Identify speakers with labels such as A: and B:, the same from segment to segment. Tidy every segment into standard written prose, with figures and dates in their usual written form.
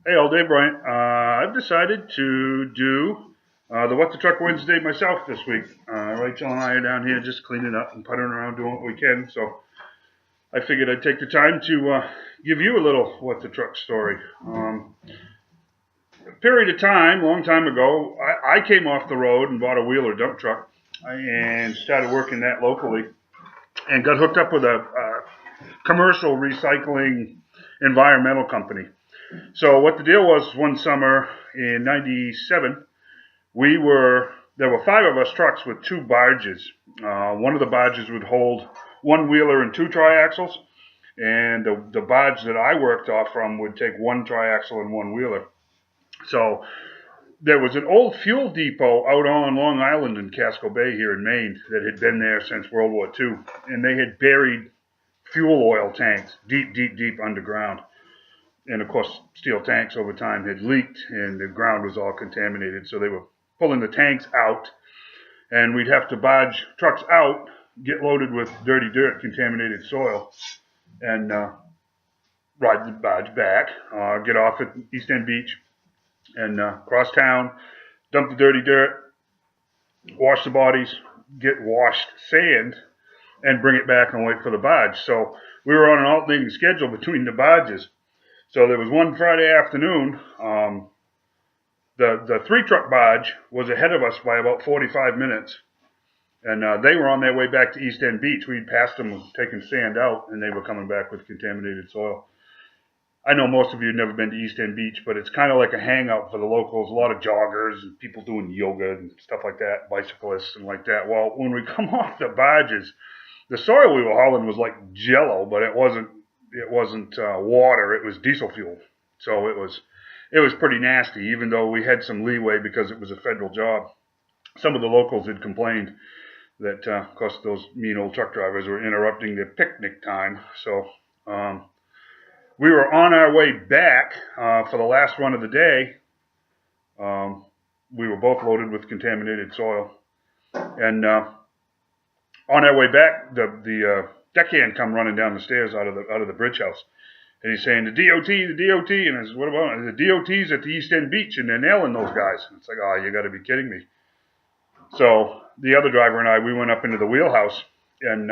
A: Hey, all day, Bryant. I've decided to do the What the Truck Wednesday myself this week. Rachel and I are down here just cleaning up and puttering around doing what we can. So I figured I'd take the time to give you a little What the Truck story. A period of time, long time ago, I came off the road and bought a wheeler dump truck and started working that locally and got hooked up with a commercial recycling environmental company. So what the deal was one summer in '97, there were five of us trucks with two barges. One of the barges would hold one wheeler and two triaxles, and the barge that I worked off from would take one triaxle and one wheeler. So there was an old fuel depot out on Long Island in Casco Bay here in Maine that had been there since World War II, and they had buried fuel oil tanks deep, deep, deep underground. And of course, steel tanks over time had leaked and the ground was all contaminated. So they were pulling the tanks out, and we'd have to barge trucks out, get loaded with dirty dirt, contaminated soil, and ride the barge back, get off at East End Beach, and cross town, dump the dirty dirt, wash the bodies, get washed sand, and bring it back and wait for the barge. So we were on an alternating schedule between the barges. So there was one Friday afternoon. The three truck barge was ahead of us by about 45 minutes, and they were on their way back to East End Beach. We'd passed them taking sand out, and they were coming back with contaminated soil. I know most of you have never been to East End Beach, but it's kind of like a hangout for the locals. A lot of joggers and people doing yoga and stuff like that, bicyclists and like that. Well, when we come off the barges, the soil we were hauling was like jello, but it wasn't. It wasn't water. It was diesel fuel. So it was pretty nasty. Even though we had some leeway because it was a federal job, some of the locals had complained that, of course, those mean old truck drivers were interrupting their picnic time. So we were on our way back for the last run of the day. We were both loaded with contaminated soil, and on our way back, the deckhand come running down the stairs out of the bridge house, and he's saying the DOT, and I said, what about it? The DOT's at the East End Beach, and they're nailing those guys. And it's like, oh, you got to be kidding me. So the other driver and I, we went up into the wheelhouse, and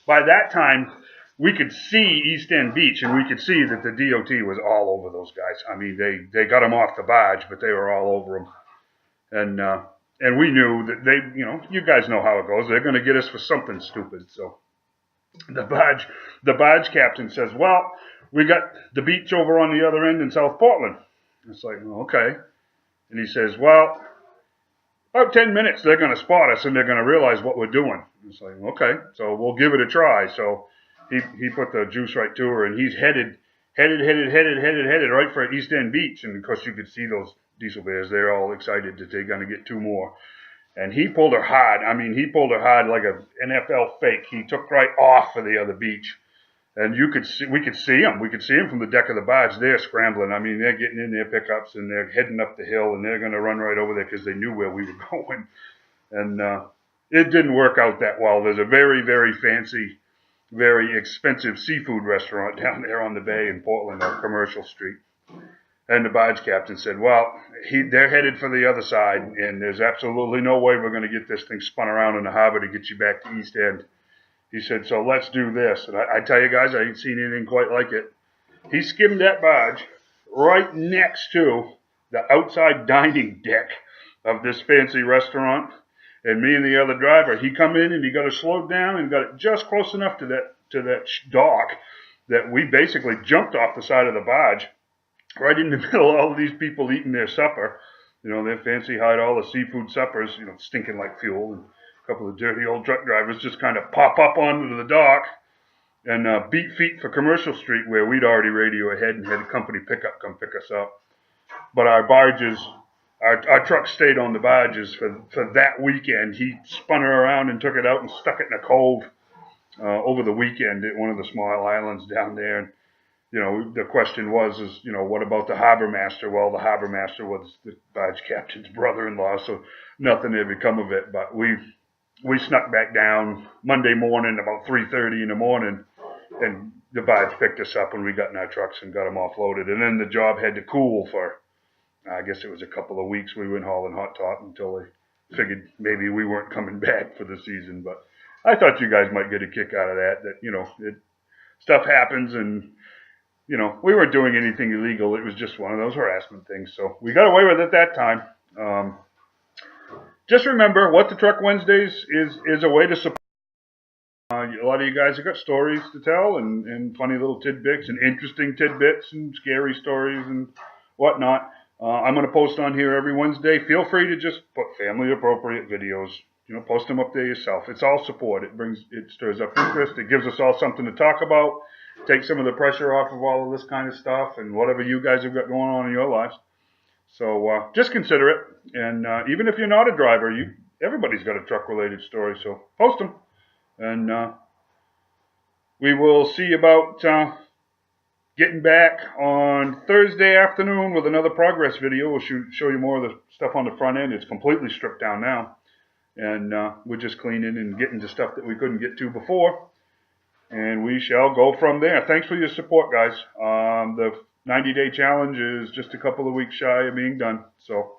A: by that time, we could see East End Beach, and we could see that the DOT was all over those guys. I mean, they got them off the barge, but they were all over them. And we knew that you guys know how it goes. They're going to get us for something stupid. So the barge captain says, well, we got the beach over on the other end in South Portland. It's like, well, okay. And he says, well, about 10 minutes, they're going to spot us and they're going to realize what we're doing. It's like, okay, so we'll give it a try. So he put the juice right to her, and he's headed right for East End Beach. And of course, you could see those diesel bears. They're all excited that they're going to get two more. And he pulled her hard. I mean, he pulled her hard like an NFL fake. He took right off for the other beach. And we could see him. We could see him from the deck of the barge. They're scrambling. I mean, they're getting in their pickups and they're heading up the hill, and they're going to run right over there because they knew where we were going. And it didn't work out that well. There's a very, very fancy, very expensive seafood restaurant down there on the bay in Portland on Commercial Street. And the barge captain said, well, they're headed for the other side, and there's absolutely no way we're going to get this thing spun around in the harbor to get you back to East End. He said, so let's do this. And I tell you guys, I ain't seen anything quite like it. He skimmed that barge right next to the outside dining deck of this fancy restaurant. And me and the other driver, he come in and he got it slowed down and got it just close enough to that dock that we basically jumped off the side of the barge right in the middle of all of these people eating their supper. Their fancy hide, all the seafood suppers, stinking like fuel. And a couple of dirty old truck drivers just kind of pop up onto the dock and beat feet for Commercial Street, where we'd already radio ahead and had a company pickup come pick us up. But our barges, our truck stayed on the barges for that weekend. He spun her around and took it out and stuck it in a cove over the weekend at one of the small islands down there. And, the question was, what about the harbor master? Well, the harbor master was the barge captain's brother-in-law, so nothing had become of it. But we snuck back down Monday morning about 3:30 in the morning and the vibes picked us up when we got in our trucks and got them offloaded. And then the job had to cool for, I guess it was a couple of weeks. We went hauling hot top until they figured maybe we weren't coming back for the season. But I thought you guys might get a kick out of that, you know, stuff happens, and, you know, we weren't doing anything illegal. It was just one of those harassment things. So we got away with it that time. Just remember, What the Truck Wednesdays is a way to support. A lot of you guys have got stories to tell, and funny little tidbits and interesting tidbits and scary stories and whatnot. I'm going to post on here every Wednesday. Feel free to just put family appropriate videos. You know, post them up there yourself. It's all support. It stirs up interest. It gives us all something to talk about. Take some of the pressure off of all of this kind of stuff and whatever you guys have got going on in your lives. So just consider it. And even if you're not a driver, everybody's got a truck related story. So post them. And we will see about getting back on Thursday afternoon with another progress video. We'll show you more of the stuff on the front end. It's completely stripped down now. And we're just cleaning and getting to stuff that we couldn't get to before. And we shall go from there. Thanks for your support, guys. The 90-day challenge is just a couple of weeks shy of being done. So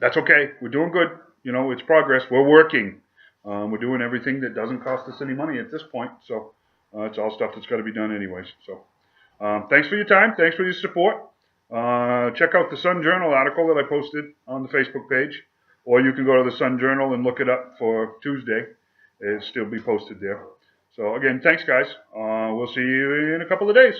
A: that's okay. We're doing good. You know, it's progress. We're working. We're doing everything that doesn't cost us any money at this point. So it's all stuff that's got to be done anyways. So thanks for your time. Thanks for your support. Check out the Sun Journal article that I posted on the Facebook page. Or you can go to the Sun Journal and look it up for Tuesday. It'll still be posted there. So again, thanks guys. We'll see you in a couple of days.